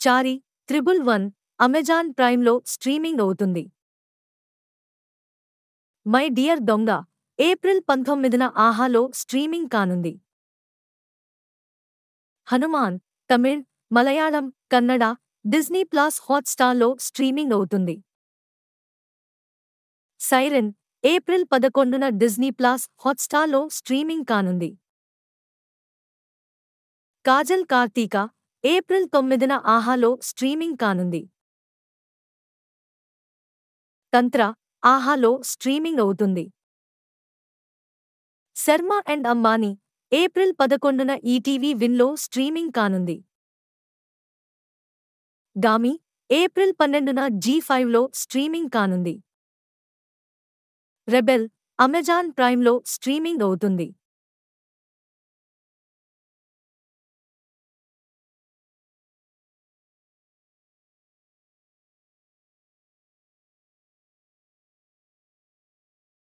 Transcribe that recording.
చారి 111 Amazon ప్రైమ్లో streaming అవుతుంది. My dear Donga April 19న ఆహాలో స్ట్రీమింగ్ కానుంది. హనుమాన్ తమిళ్, మలయాళం, కన్నడ, డిజ్నీ ప్లస్ హాట్‌స్టార్లో స్ట్రీమింగ్ అవుతుంది. సైరన్ ఏప్రిల్ 11న డిజ్నీ ప్లస్ హాట్‌స్టార్లో స్ట్రీమింగ్ కానుంది. కాజల్ కార్తీక ఏప్రిల్ 9న ఆహాలో స్ట్రీమింగ్ కానుంది. తంత్ర ఆహాలో స్ట్రీమింగ్ అవుతుంది. శర్మ అండ్ అంబానీ ఏప్రిల్ 11న ఈటీవీ విన్‌లో స్ట్రీమింగ్ కానుంది. డామీ ఏప్రిల్ 12న జీ5లో స్ట్రీమింగ్ కానుంది. రెబెల్ అమెజాన్ ప్రైమ్లో స్ట్రీమింగ్ అవుతుంది.